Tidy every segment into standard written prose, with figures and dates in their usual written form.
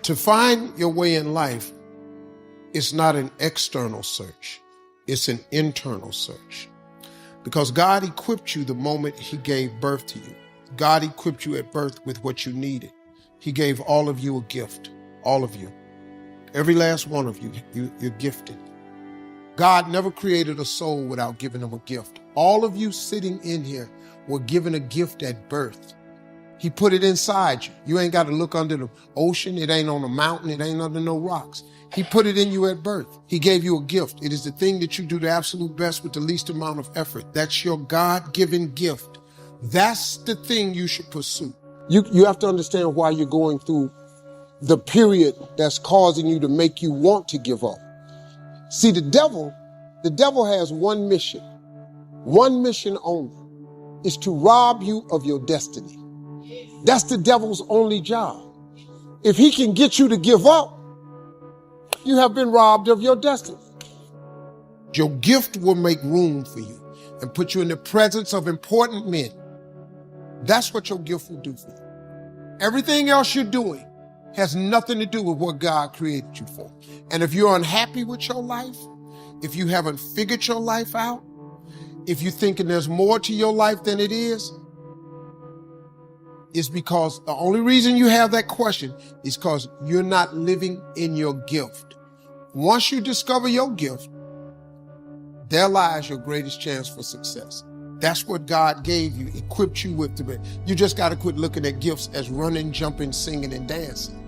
To find your way in life is not an external search. It's an internal search. Because God equipped you the moment he gave birth to you. God equipped you at birth with what you needed. He gave all of you a gift, all of you. Every last one of you, you're gifted. God never created a soul without giving them a gift. All of you sitting in here were given a gift at birth. He put it inside you. You ain't got to look under the ocean. It ain't on a mountain. It ain't under no rocks. He put it in you at birth. He gave you a gift. It is the thing that you do the absolute best with the least amount of effort. That's your God-given gift. That's the thing you should pursue. You have to understand why you're going through the period that's causing you to make you want to give up. See, the devil has one mission only, is to rob you of your destiny. That's the devil's only job. If he can get you to give up, you have been robbed of your destiny. Your gift will make room for you and put you in the presence of important men. That's what your gift will do for you. Everything else you're doing has nothing to do with what God created you for. And if you're unhappy with your life, if you haven't figured your life out, if you're thinking there's more to your life than it is, it's because the only reason you have that question is because you're not living in your gift. Once you discover your gift, there lies your greatest chance for success. That's what God gave you, equipped you with. You just got to quit looking at gifts as running, jumping, singing, and dancing.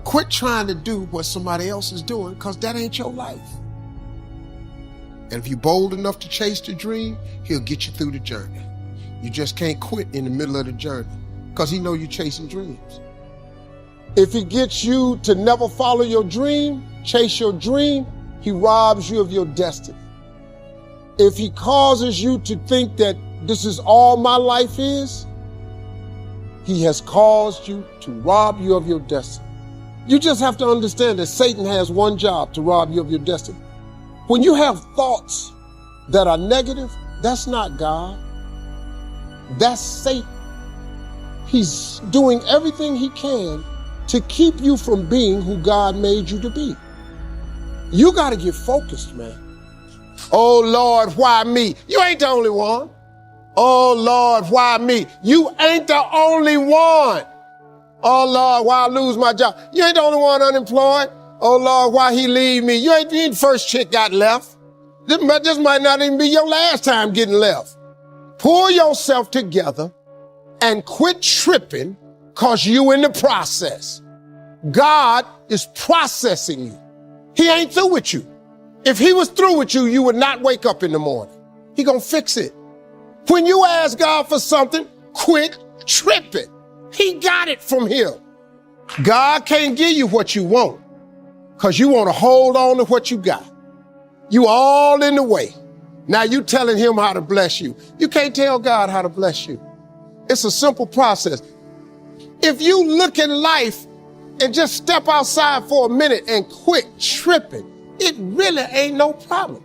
Quit trying to do what somebody else is doing, because that ain't your life. And if you're bold enough to chase the dream, he'll get you through the journey. You just can't quit in the middle of the journey, because he knows you're chasing dreams. If he gets you to never follow your dream, chase your dream, he robs you of your destiny. If he causes you to think that this is all my life is, he has caused you to rob you of your destiny. You just have to understand that Satan has one job: to rob you of your destiny. When you have thoughts that are negative, that's not God. That's Satan. He's doing everything he can to keep you from being who God made you to be. You got to get focused, man. Oh, Lord, why me? You ain't the only one. Oh, Lord, why me? You ain't the only one. Oh, Lord, why I lose my job? You ain't the only one unemployed. Oh, Lord, why he leave me? You ain't the first chick got left. This might not even be your last time getting left. Pull yourself together and quit tripping, because you in the process. God is processing you. He ain't through with you. If he was through with you, you would not wake up in the morning. He gonna fix it. When you ask God for something, quit tripping. He got it from him. God can't give you what you want, because you want to hold on to what you got. You all in the way. Now you telling him how to bless you. You can't tell God how to bless you. It's a simple process. If you look at life and just step outside for a minute and quit tripping, it really ain't no problem.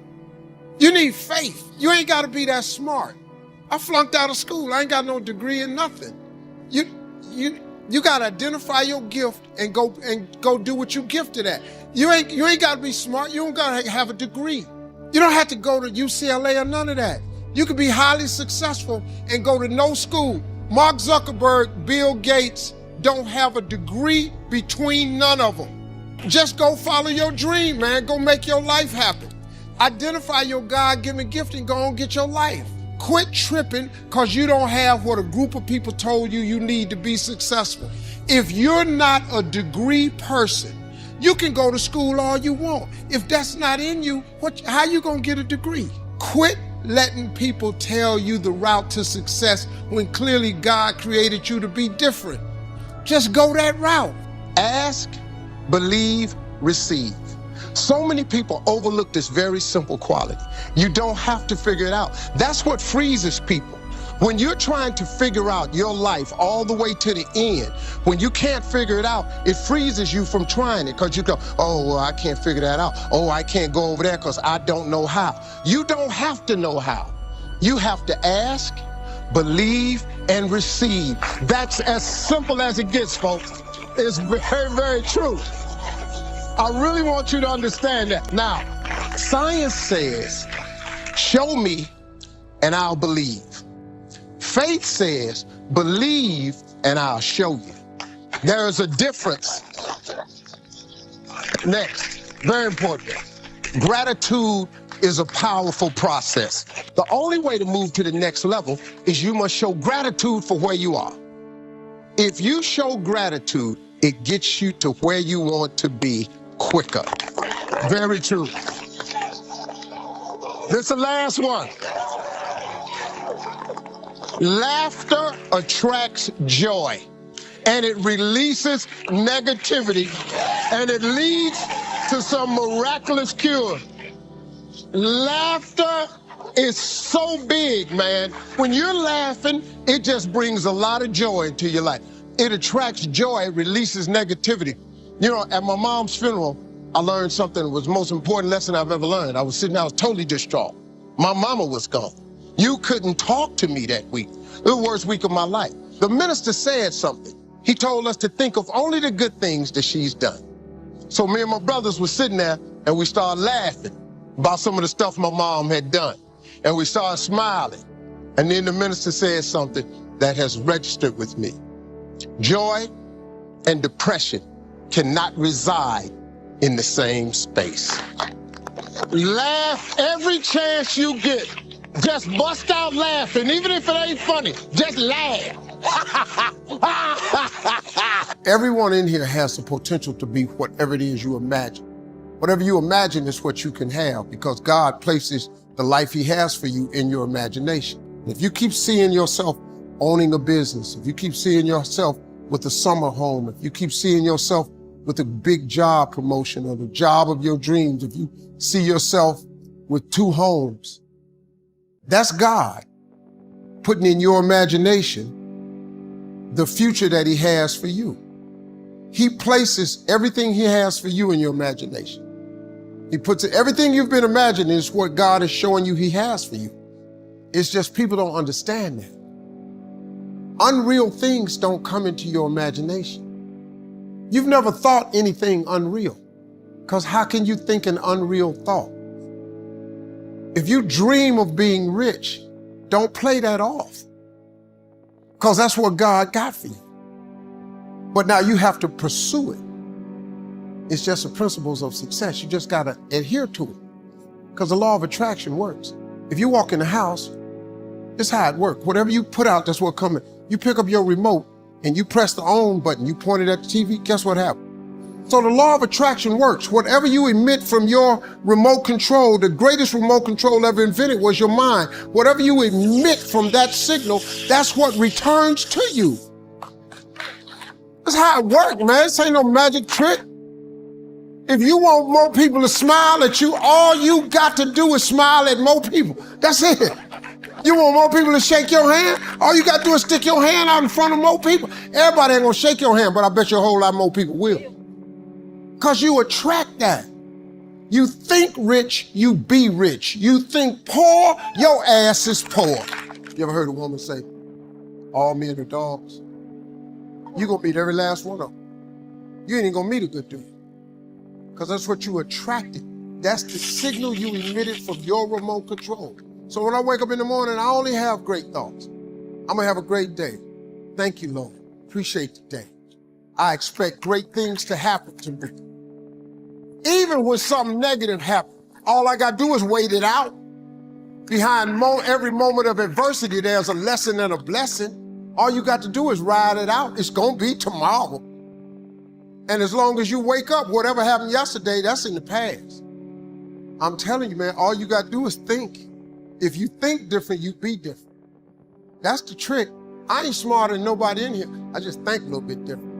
You need faith. You ain't got to be that smart. I flunked out of school. I ain't got no degree in nothing. You got to identify your gift and go do what you gifted at. You ain't got to be smart. You don't got to have a degree. You don't have to go to UCLA or none of that. You could be highly successful and go to no school. Mark Zuckerberg, Bill Gates don't have a degree between none of them. Just go follow your dream, man. Go make your life happen. Identify your God-given gift and go and get your life. Quit tripping because you don't have what a group of people told you you need to be successful. If you're not a degree person, you can go to school all you want. If that's not in you, how you gonna get a degree? Quit letting people tell you the route to success when clearly God created you to be different. Just go that route. Ask, believe, receive. So many people overlook this very simple quality. You don't have to figure it out. That's what freezes people. When you're trying to figure out your life all the way to the end, when you can't figure it out, it freezes you from trying it, because you go, oh, well, I can't figure that out. Oh, I can't go over there because I don't know how. You don't have to know how. You have to ask, believe, and receive. That's as simple as it gets, folks. It's very, very true. I really want you to understand that. Now, science says, show me and I'll believe. Faith says, believe and I'll show you. There is a difference. Next, very important. Gratitude is a powerful process. The only way to move to the next level is you must show gratitude for where you are. If you show gratitude, it gets you to where you want to be quicker. Very true. This is the last one. Laughter attracts joy, and it releases negativity, and it leads to some miraculous cure. Laughter is so big, man. When you're laughing, it just brings a lot of joy into your life. It attracts joy, it releases negativity. You know, at my mom's funeral, I learned something that was the most important lesson I've ever learned. I was sitting there, I was totally distraught. My mama was gone. You couldn't talk to me that week. It was the worst week of my life. The minister said something. He told us to think of only the good things that she's done. So me and my brothers were sitting there and we started laughing about some of the stuff my mom had done. And we started smiling. And then the minister said something that has registered with me. Joy and depression cannot reside in the same space. Laugh every chance you get. Just bust out laughing, even if it ain't funny. Just laugh. Everyone in here has the potential to be whatever it is you imagine. Whatever you imagine is what you can have, because God places the life he has for you in your imagination. If you keep seeing yourself owning a business, if you keep seeing yourself with a summer home, if you keep seeing yourself with a big job promotion or the job of your dreams, if you see yourself with 2 homes, that's God putting in your imagination the future that he has for you. He places everything he has for you in your imagination. He puts it, everything you've been imagining is what God is showing you he has for you. It's just people don't understand that. Unreal things don't come into your imagination. You've never thought anything unreal, because how can you think an unreal thought? If you dream of being rich, don't play that off, because that's what God got for you. But now you have to pursue it. It's just the principles of success. You just got to adhere to it, because the law of attraction works. If you walk in the house, this is how it works. Whatever you put out, that's what comes in. You pick up your remote and you press the on button, you point it at the TV, guess what happens? So the law of attraction works. Whatever you emit from your remote control, the greatest remote control ever invented was your mind. Whatever you emit from that signal, that's what returns to you. That's how it works, man. This ain't no magic trick. If you want more people to smile at you, all you got to do is smile at more people. That's it. You want more people to shake your hand? All you got to do is stick your hand out in front of more people. Everybody ain't gonna shake your hand, but I bet you a whole lot more people will. Because you attract that. You think rich, you be rich. You think poor, your ass is poor. You ever heard a woman say, all men are dogs? You're gonna meet every last one of them. You ain't even gonna meet a good dude, because that's what you attracted. That's the signal you emitted from your remote control. So when I wake up in the morning, I only have great thoughts. I'm gonna have a great day. Thank you, Lord. Appreciate the day. I expect great things to happen to me. Even when something negative happens, all I gotta do is wait it out. Behind every moment of adversity, there's a lesson and a blessing. All you got to do is ride it out. It's gonna be tomorrow. And as long as you wake up, whatever happened yesterday, that's in the past. I'm telling you, man, all you got to do is think. If you think different, you be different. That's the trick. I ain't smarter than nobody in here. I just think a little bit different.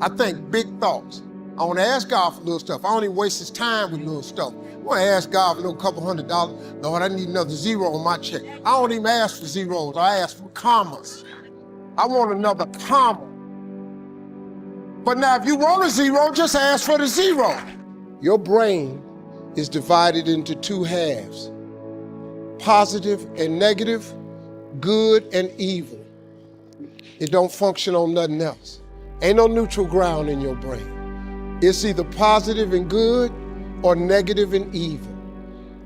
I think big thoughts. I want to ask God for little stuff. I don't even waste his time with little stuff. I want to ask God for a little couple $100. Lord, I need another zero on my check. I don't even ask for zeros. I ask for commas. I want another comma. But now if you want a zero, just ask for the zero. Your brain is divided into 2 halves. Positive and negative, good and evil. It don't function on nothing else. Ain't no neutral ground in your brain. It's either positive and good or negative and evil.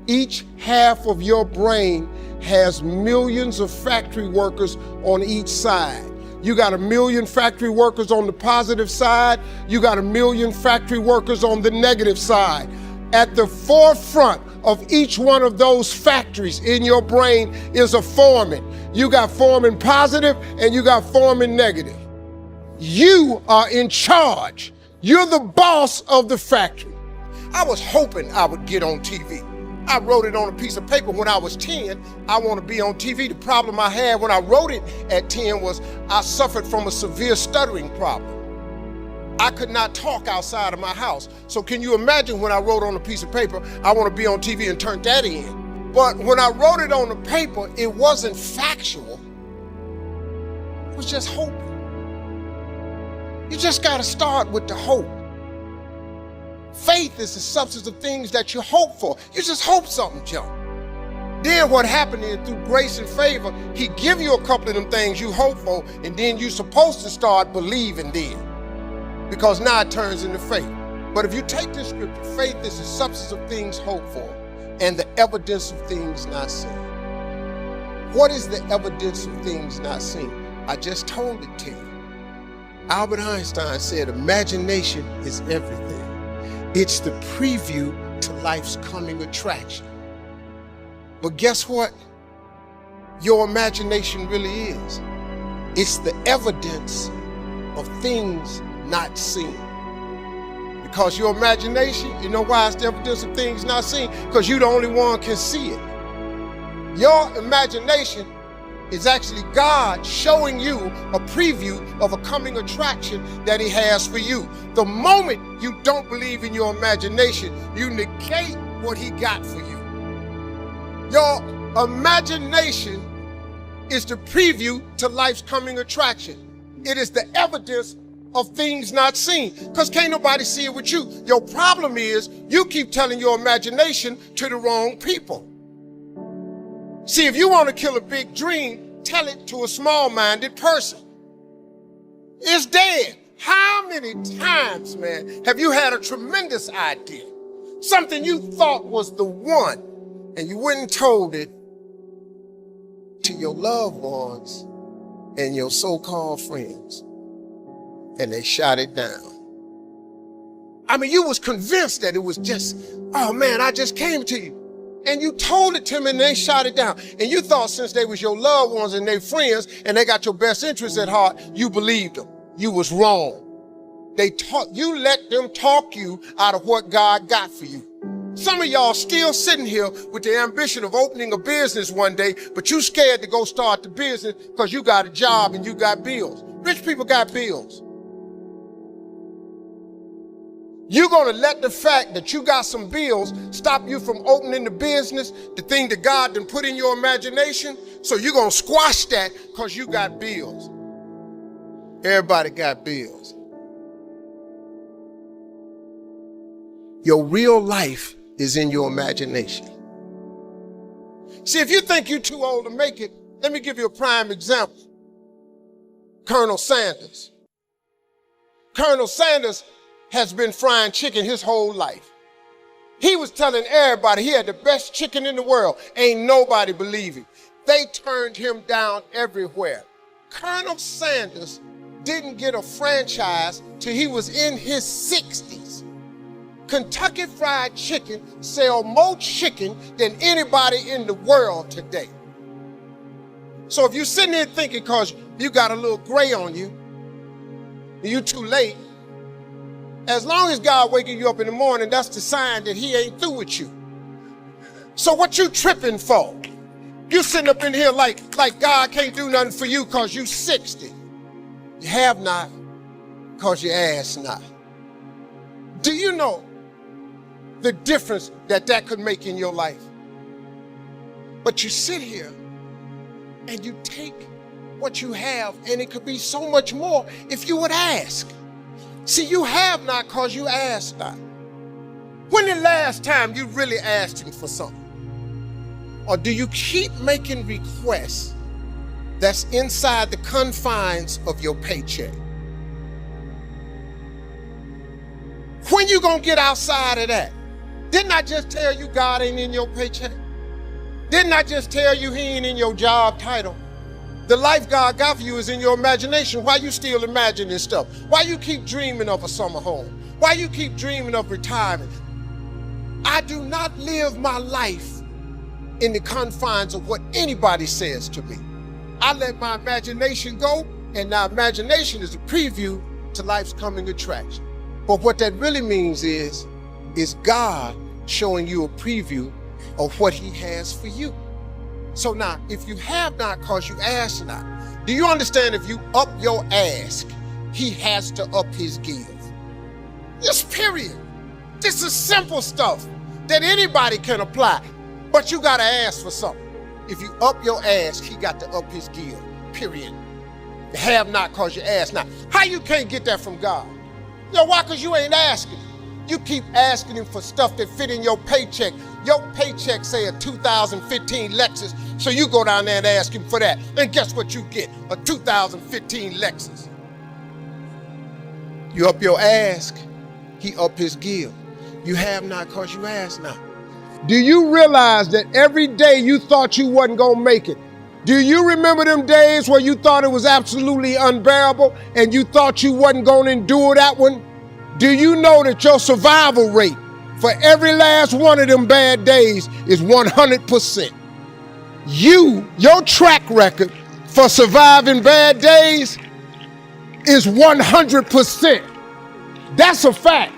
Each half of your brain has millions of factory workers on each side. You got 1 million factory workers on the positive side. You got 1 million factory workers on the negative side. At the forefront of each one of those factories in your brain is a foreman. You got foreman positive and you got foreman negative. You are in charge. You're the boss of the factory. I was hoping I would get on TV. I wrote it on a piece of paper when I was 10. I want to be on TV. The problem I had when I wrote it at 10 was I suffered from a severe stuttering problem. I could not talk outside of my house. So can you imagine when I wrote on a piece of paper, I want to be on TV and turned that in. But when I wrote it on the paper, it wasn't factual. It was just hope. You just got to start with the hope. Faith is the substance of things that you hope for. You just hope something, Joe. Then what happened is through grace and favor, he give you a couple of them things you hope for, and then you're supposed to start believing then. Because now it turns into faith. But if you take this scripture, faith is the substance of things hoped for and the evidence of things not seen. What is the evidence of things not seen? I just told it to you. Albert Einstein said, imagination is everything. It's the preview to life's coming attraction. But guess what? Your imagination really is. It's the evidence of things not seen. Because your imagination, you know why it's the evidence of things not seen? Because you're the only one can see it. Your imagination is actually God showing you a preview of a coming attraction that he has for you. The moment you don't believe in your imagination, you negate what he got for you. Your imagination is the preview to life's coming attraction. It is the evidence of things not seen, because can't nobody see it with you. Your problem is you keep telling your imagination to the wrong people. See, if you want to kill a big dream, tell it to a small-minded person. It's dead. How many times, man, have you had a tremendous idea? Something you thought was the one, and you went and told it to your loved ones and your so-called friends, and they shot it down. I mean, you was convinced that it was just, oh man, I just came to you. And you told it to them and they shot it down. And you thought since they was your loved ones and their friends and they got your best interests at heart, you believed them. You was wrong. You let them talk you out of what God got for you. Some of y'all still sitting here with the ambition of opening a business one day, but you scared to go start the business because you got a job and you got bills. Rich people got bills. You're going to let the fact that you got some bills stop you from opening the business, the thing that God done put in your imagination? So you're going to squash that because you got bills. Everybody got bills. Your real life is in your imagination. See, if you think you're too old to make it, let me give you a prime example. Colonel Sanders. Colonel Sanders has been frying chicken his whole life. He was telling everybody he had the best chicken in the world. Ain't nobody believe him. They turned him down everywhere. Colonel Sanders didn't get a franchise till he was in his 60s. Kentucky Fried Chicken sell more chicken than anybody in the world today. So if you're sitting there thinking because you got a little gray on you, you too late, as long as God waking you up in the morning, that's the sign that he ain't through with you. So what you tripping for? You sitting up in here like God can't do nothing for you because you 60. You have not because you ask not. Do you know the difference that could make in your life? But you sit here and you take what you have, and it could be so much more if you would ask. See, you have not because you asked not. When the last time you really asked him for something? Or do you keep making requests that's inside the confines of your paycheck? When you gonna get outside of that? Didn't I just tell you God ain't in your paycheck? Didn't I just tell you he ain't in your job title? The life God got for you is in your imagination. Why you still imagining stuff? Why you keep dreaming of a summer home? Why you keep dreaming of retirement? I do not live my life in the confines of what anybody says to me. I let my imagination go, and now imagination is a preview to life's coming attraction. But what that really means is God showing you a preview of what he has for you. So now, if you have not because you ask not, do you understand if you up your ask, he has to up his give? Just period. This is simple stuff that anybody can apply, but you gotta ask for something. If you up your ask, he got to up his give, period. You have not because you ask not. How you can't get that from God? You know why? Because you ain't asking. You keep asking him for stuff that fit in your paycheck. Your paycheck say a 2015 Lexus, so you go down there and ask him for that. And guess what you get? A 2015 Lexus. You up your ask, he up his give. You have not because you ask not. Do you realize that every day you thought you wasn't gonna make it? Do you remember them days where you thought it was absolutely unbearable and you thought you wasn't gonna endure that one? Do you know that your survival rate for every last one of them bad days is 100%? Your track record for surviving bad days is 100%. That's a fact.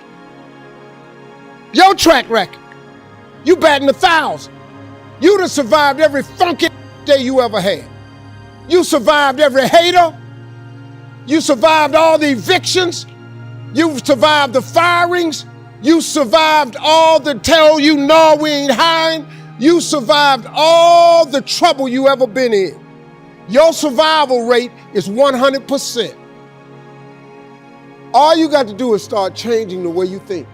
Your track record, you batting 1,000. You'd have survived every funky day you ever had. You survived every hater. You survived all the evictions. You survived the firings. You survived all the tell you no, we ain't hiring. You survived all the trouble you ever been in. Your survival rate is 100%. All you got to do is start changing the way you think.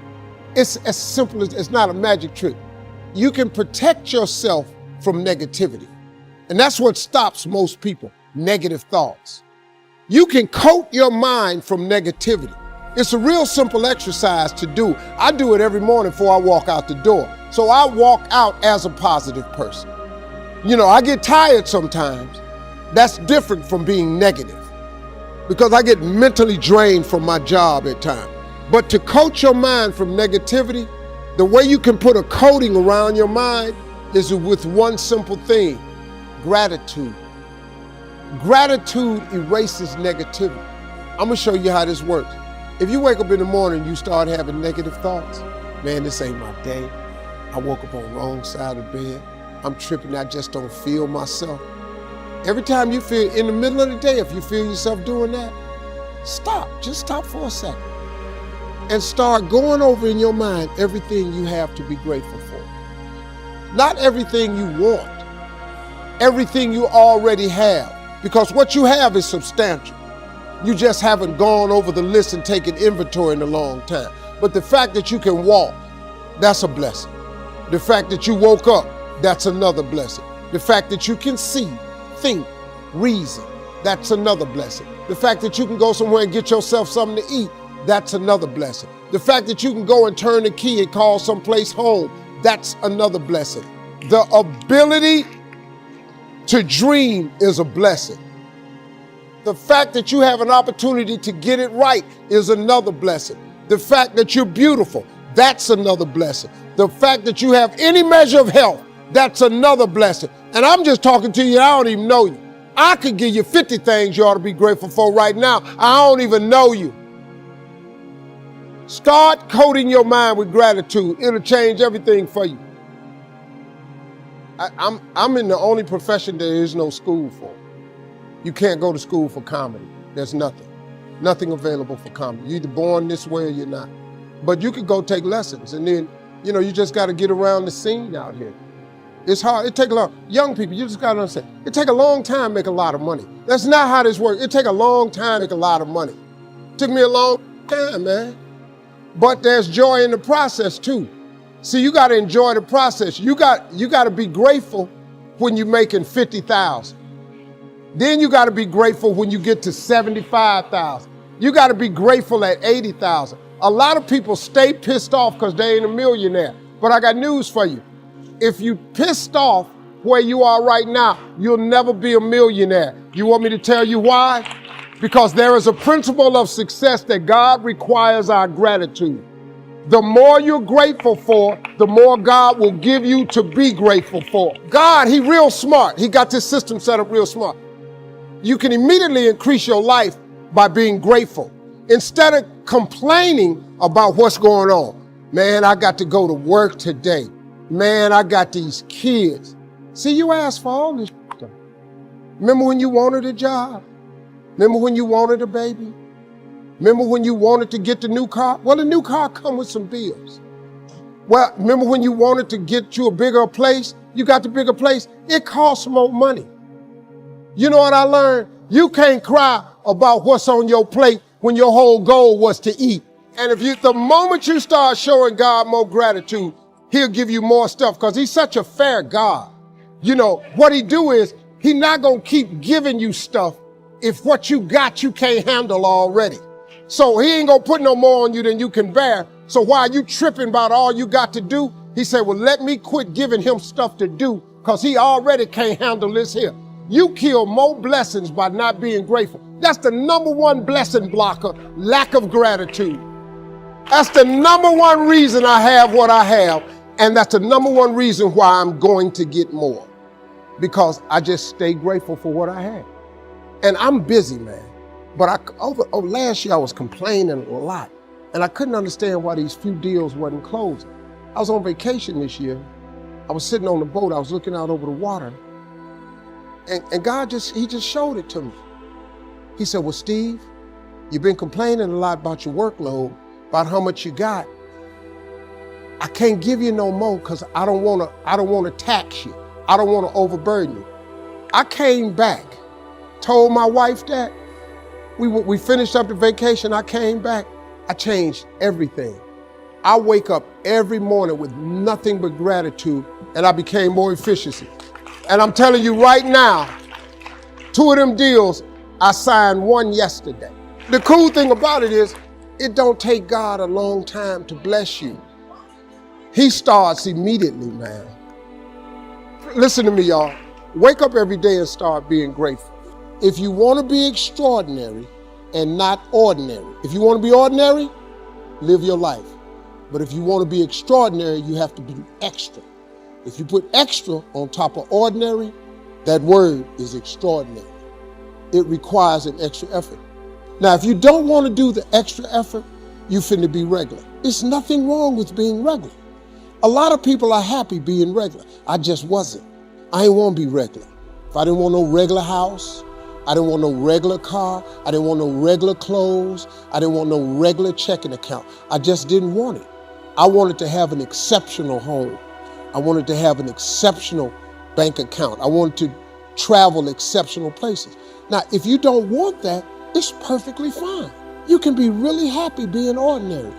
It's as simple as, it's not a magic trick. You can protect yourself from negativity. And that's what stops most people, negative thoughts. You can coat your mind from negativity. It's a real simple exercise to do. I do it every morning before I walk out the door. So I walk out as a positive person. You know, I get tired sometimes. That's different from being negative because I get mentally drained from my job at times. But to coat your mind from negativity, the way you can put a coating around your mind is with one simple thing: gratitude. Gratitude erases negativity. I'm gonna show you how this works. If you wake up in the morning and you start having negative thoughts, man, this ain't my day. I woke up on the wrong side of the bed. I'm tripping, I just don't feel myself. Every time you feel, in the middle of the day, if you feel yourself doing that, stop, just stop for a second. And start going over in your mind everything you have to be grateful for. Not everything you want, everything you already have, because what you have is substantial. You just haven't gone over the list and taken inventory in a long time. But the fact that you can walk, that's a blessing. The fact that you woke up, that's another blessing. The fact that you can see, think, reason, that's another blessing. The fact that you can go somewhere and get yourself something to eat, that's another blessing. The fact that you can go and turn the key and call someplace home, that's another blessing. The ability to dream is a blessing. The fact that you have an opportunity to get it right is another blessing. The fact that you're beautiful, that's another blessing. The fact that you have any measure of health, that's another blessing. And I'm just talking to you, I don't even know you. I could give you 50 things you ought to be grateful for right now. I don't even know you. Start coating your mind with gratitude. It'll change everything for you. I'm in the only profession there is no school for. You can't go to school for comedy. There's nothing available for comedy. You're either born this way or you're not. But you could go take lessons, and then, you know, you just got to get around the scene out here. It's hard. It takes a lot. Young people, you just got to understand. It takes a long time to make a lot of money. That's not how this works. It takes a long time to make a lot of money. It took me a long time, man. But there's joy in the process too. See, you got to enjoy the process. You got to be grateful when you're making 50,000. Then you got to be grateful when you get to 75,000. You got to be grateful at 80,000. A lot of people stay pissed off because they ain't a millionaire. But I got news for you. If you pissed off where you are right now, you'll never be a millionaire. You want me to tell you why? Because there is a principle of success that God requires our gratitude. The more you're grateful for, the more God will give you to be grateful for. God, he real smart. He got this system set up real smart. You can immediately increase your life by being grateful. Instead of complaining about what's going on. Man, I got to go to work today. Man, I got these kids. See, you asked for all this stuff. Remember when you wanted a job? Remember when you wanted a baby? Remember when you wanted to get the new car? Well, the new car comes with some bills. Well, remember when you wanted to get you a bigger place? You got the bigger place. It costs more money. You know what I learned? You can't cry about what's on your plate when your whole goal was to eat. And the moment you start showing God more gratitude, he'll give you more stuff because he's such a fair God. You know, what he do is he's not going to keep giving you stuff if what you got you can't handle already. So he ain't going to put no more on you than you can bear. So while you tripping about all you got to do, he said, well, let me quit giving him stuff to do because he already can't handle this here. You kill more blessings by not being grateful. That's the number one blessing blocker, lack of gratitude. That's the number one reason I have what I have. And that's the number one reason why I'm going to get more. Because I just stay grateful for what I have. And I'm busy, man. But last year I was complaining a lot. And I couldn't understand why these few deals wasn't closing. I was on vacation this year. I was sitting on the boat. I was looking out over the water. And God he just showed it to me. He said, well, Steve, you've been complaining a lot about your workload, about how much you got. I can't give you no more because I don't want to tax you. I don't want to overburden you. I came back, told my wife that. We finished up the vacation. I came back. I changed everything. I wake up every morning with nothing but gratitude, and I became more efficient. And I'm telling you right now, 2 of them deals, I signed 1 yesterday. The cool thing about it is, it don't take God a long time to bless you. He starts immediately, man. Listen to me, y'all. Wake up every day and start being grateful. If you want to be extraordinary and not ordinary, if you want to be ordinary, live your life. But if you want to be extraordinary, you have to be extra. If you put extra on top of ordinary, that word is extraordinary. It requires an extra effort. Now, if you don't want to do the extra effort, you finna be regular. There's nothing wrong with being regular. A lot of people are happy being regular. I just wasn't. I didn't want to be regular. If I didn't want no regular house, I didn't want no regular car, I didn't want no regular clothes, I didn't want no regular checking account. I just didn't want it. I wanted to have an exceptional home. I wanted to have an exceptional bank account. I wanted to travel exceptional places. Now, if you don't want that, it's perfectly fine. You can be really happy being ordinary.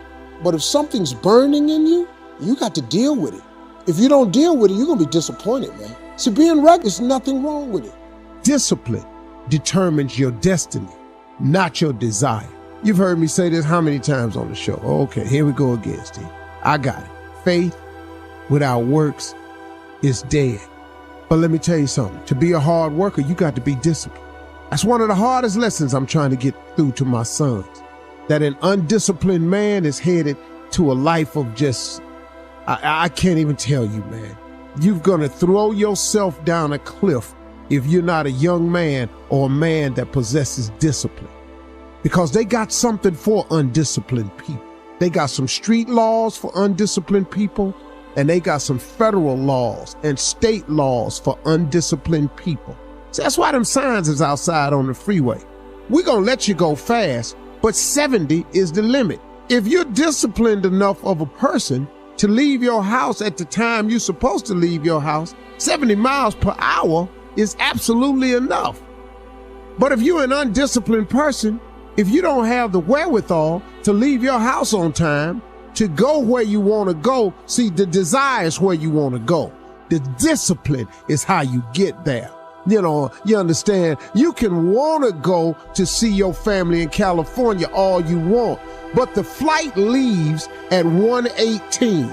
But if something's burning in you, you got to deal with it. If you don't deal with it, you're going to be disappointed, man. See, being regular, there's nothing wrong with it. Discipline determines your destiny, not your desire. You've heard me say this how many times on the show? Okay, here we go again, Steve. I got it. Faith without works is dead. But let me tell you something. To be a hard worker, you got to be disciplined. That's one of the hardest lessons I'm trying to get through to my sons. That an undisciplined man is headed to a life of just, I can't even tell you, man. You're going to throw yourself down a cliff if you're not a young man or a man that possesses discipline. Because they got something for undisciplined people. They got some street laws for undisciplined people, and they got some federal laws and state laws for undisciplined people. So that's why them signs is outside on the freeway. We're going to let you go fast, but 70 is the limit. If you're disciplined enough of a person to leave your house at the time you're supposed to leave your house, 70 miles per hour is absolutely enough. But if you're an undisciplined person, if you don't have the wherewithal to leave your house on time, to go where you want to go, see, the desire is where you want to go. The discipline is how you get there. You understand? You can want to go to see your family in California all you want, but the flight leaves at 1:18.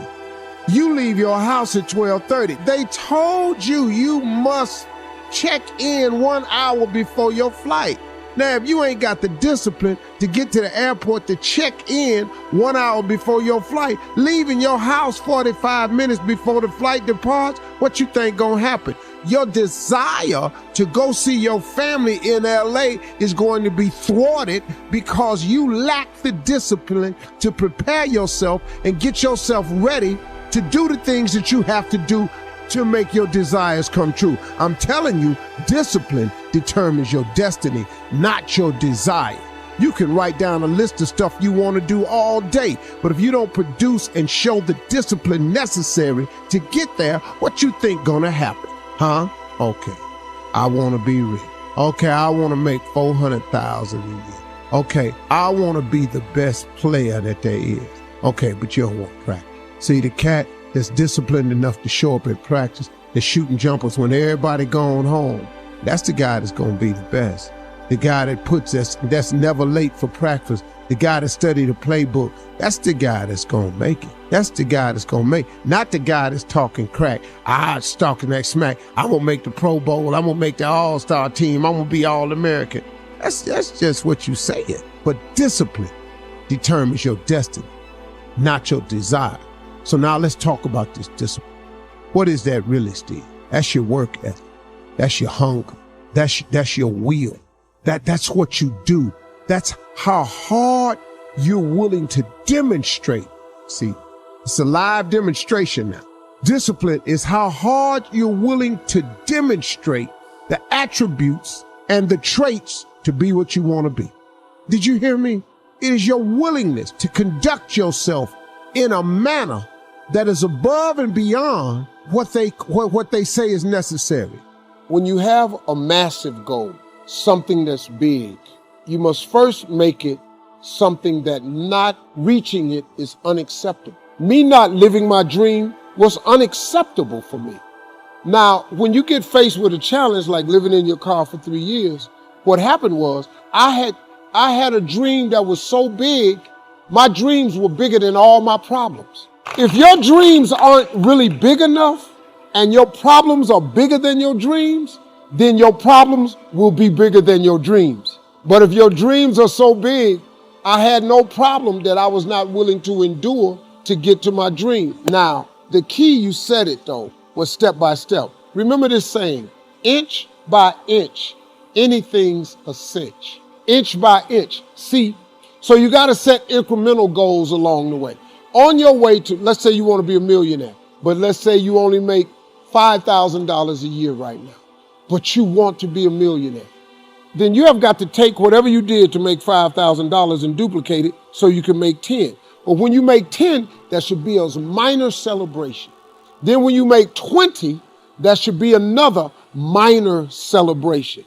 You leave your house at 12:30. They told you you must check in 1 hour before your flight. Now, if you ain't got the discipline to get to the airport to check in 1 hour before your flight, leaving your house 45 minutes before the flight departs, what you think gonna happen? Your desire to go see your family in LA is going to be thwarted because you lack the discipline to prepare yourself and get yourself ready to do the things that you have to do to make your desires come true. I'm telling you, discipline determines your destiny, not your desire. You can write down a list of stuff you want to do all day, but if you don't produce and show the discipline necessary to get there, what you think gonna happen? Huh? Okay, I want to be rich. Okay, I want to make $400,000 a year. Okay, I want to be the best player that there is. Okay, but you don't want practice. See, the cat that's disciplined enough to show up at practice, that's shooting jumpers when everybody going home, that's the guy that's going to be the best. The guy that that's never late for practice, the guy that studied the playbook, that's the guy that's going to make it. That's the guy that's going to make it. Not the guy that's talking crack. Talking that smack. I'm going to make the Pro Bowl. I'm going to make the All-Star team. I'm going to be All-American. That's just what you saying. But discipline determines your destiny, not your desire. So now let's talk about this discipline. What is that really, Steve? That's your work ethic. That's your hunger. That's your will. That's what you do. That's how hard you're willing to demonstrate. See, it's a live demonstration now. Discipline is how hard you're willing to demonstrate the attributes and the traits to be what you want to be. Did you hear me? It is your willingness to conduct yourself in a manner that is above and beyond what they say is necessary. When you have a massive goal, something that's big, you must first make it something that not reaching it is unacceptable. Me not living my dream was unacceptable for me. Now, when you get faced with a challenge like living in your car for 3 years, what happened was I had a dream that was so big, my dreams were bigger than all my problems. If your dreams aren't really big enough and your problems are bigger than your dreams, then your problems will be bigger than your dreams. But if your dreams are so big, I had no problem that I was not willing to endure to get to my dream. Now, the key, you said it though, was step by step. Remember this saying, inch by inch, anything's a cinch. Inch by inch. See, so you got to set incremental goals along the way. On your way to, let's say you want to be a millionaire, but let's say you only make $5,000 a year right now, but you want to be a millionaire. Then you have got to take whatever you did to make $5,000 and duplicate it so you can make 10. But when you make 10, that should be a minor celebration. Then when you make 20, that should be another minor celebration.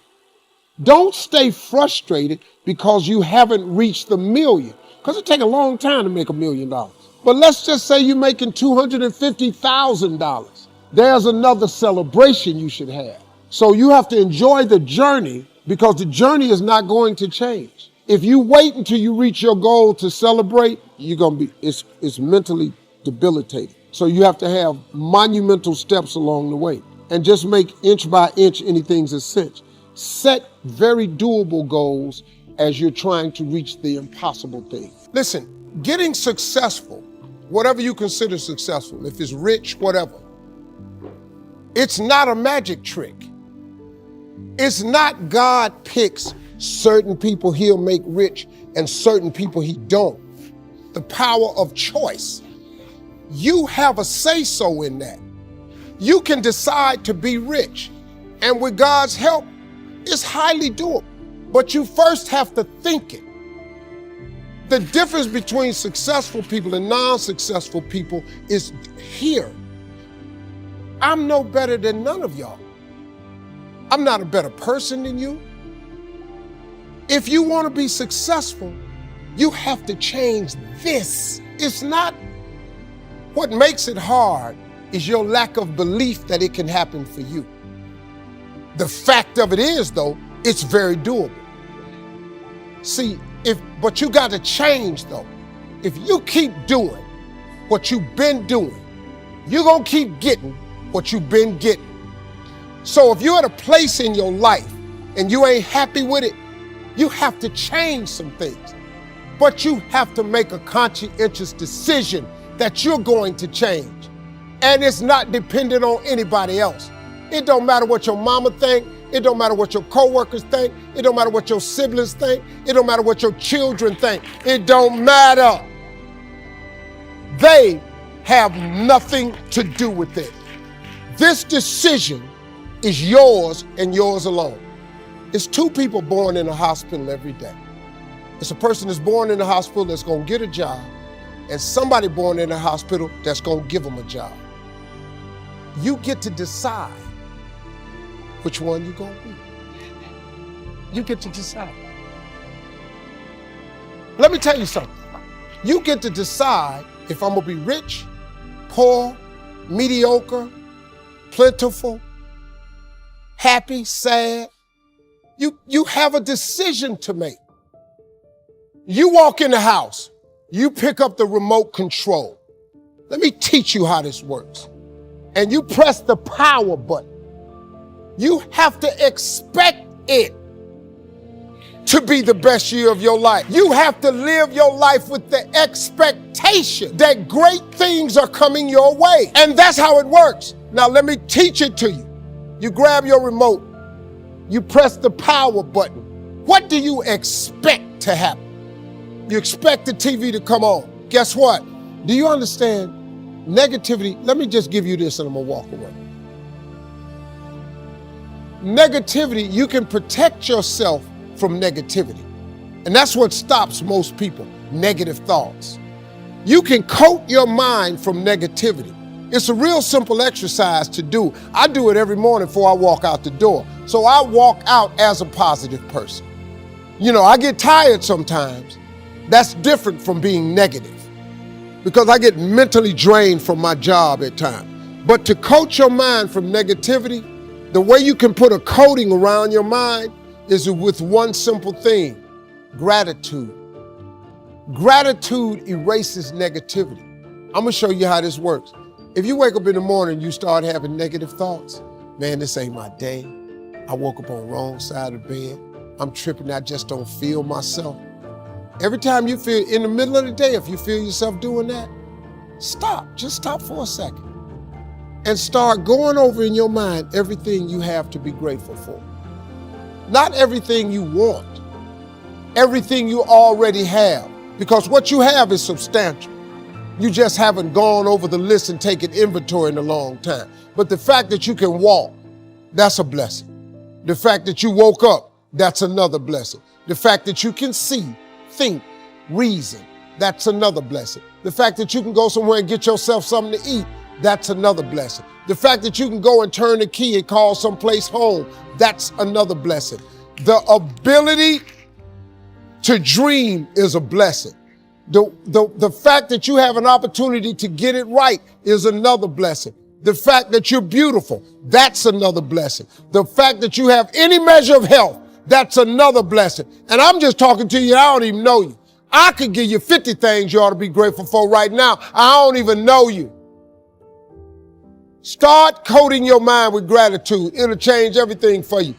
Don't stay frustrated because you haven't reached the million, because it takes a long time to make $1 million. But let's just say you're making $250,000. There's another celebration you should have. So you have to enjoy the journey because the journey is not going to change. If you wait until you reach your goal to celebrate, it's mentally debilitating. So you have to have monumental steps along the way and just make inch by inch anything's a cinch. Set very doable goals as you're trying to reach the impossible thing. Listen, getting successful, whatever you consider successful, if it's rich, whatever, it's not a magic trick. It's not God picks certain people he'll make rich and certain people he don't. The power of choice. You have a say-so in that. You can decide to be rich, and with God's help, it's highly doable. But you first have to think it. The difference between successful people and non-successful people is here. I'm no better than none of y'all. I'm not a better person than you. If you want to be successful, you have to change this. It's not, what makes it hard is your lack of belief that it can happen for you. The fact of it is, though, it's very doable. See, but you got to change, though. If you keep doing what you've been doing, you're going to keep getting what you've been getting. So if you're at a place in your life and you ain't happy with it, you have to change some things. But you have to make a conscientious decision that you're going to change. And it's not dependent on anybody else. It don't matter what your mama think. It don't matter what your coworkers think. It don't matter what your siblings think. It don't matter what your children think. It don't matter. They have nothing to do with it. This decision is yours and yours alone. It's two people born in a hospital every day. It's a person that's born in a hospital that's going to get a job, and somebody born in a hospital that's going to give them a job. You get to decide which one you're going to be. You get to decide. Let me tell you something. You get to decide if I'm going to be rich, poor, mediocre, plentiful, happy, sad. You have a decision to make. You walk in the house, you pick up the remote control. Let me teach you how this works. And you press the power button. You have to expect it to be the best year of your life. You have to live your life with the expectation that great things are coming your way. And that's how it works. Now let me teach it to you. You grab your remote, you press the power button. What do you expect to happen? You expect the TV to come on. Guess what? Do you understand negativity? Let me just give you this and I'm gonna walk away. Negativity, you can protect yourself from negativity. And that's what stops most people, negative thoughts. You can coat your mind from negativity. It's a real simple exercise to do. I do it every morning before I walk out the door. So I walk out as a positive person. You know, I get tired sometimes. That's different from being negative because I get mentally drained from my job at times. But to coat your mind from negativity, the way you can put a coating around your mind is with one simple thing: gratitude. Gratitude erases negativity. I'm gonna show you how this works. If you wake up in the morning and you start having negative thoughts, man, this ain't my day. I woke up on the wrong side of the bed. I'm tripping, I just don't feel myself. Every time you feel, in the middle of the day, if you feel yourself doing that, stop, just stop for a second. And start going over in your mind everything you have to be grateful for. Not everything you want, everything you already have, because what you have is substantial. You just haven't gone over the list and taken inventory in a long time. But the fact that you can walk, that's a blessing. The fact that you woke up, that's another blessing. The fact that you can see, think, reason, that's another blessing. The fact that you can go somewhere and get yourself something to eat, that's another blessing. The fact that you can go and turn the key and call someplace home, that's another blessing. The ability to dream is a blessing. The fact that you have an opportunity to get it right is another blessing. The fact that you're beautiful, that's another blessing. The fact that you have any measure of health, that's another blessing. And I'm just talking to you, I don't even know you. I could give you 50 things you ought to be grateful for right now. I don't even know you. Start coating your mind with gratitude. It'll change everything for you.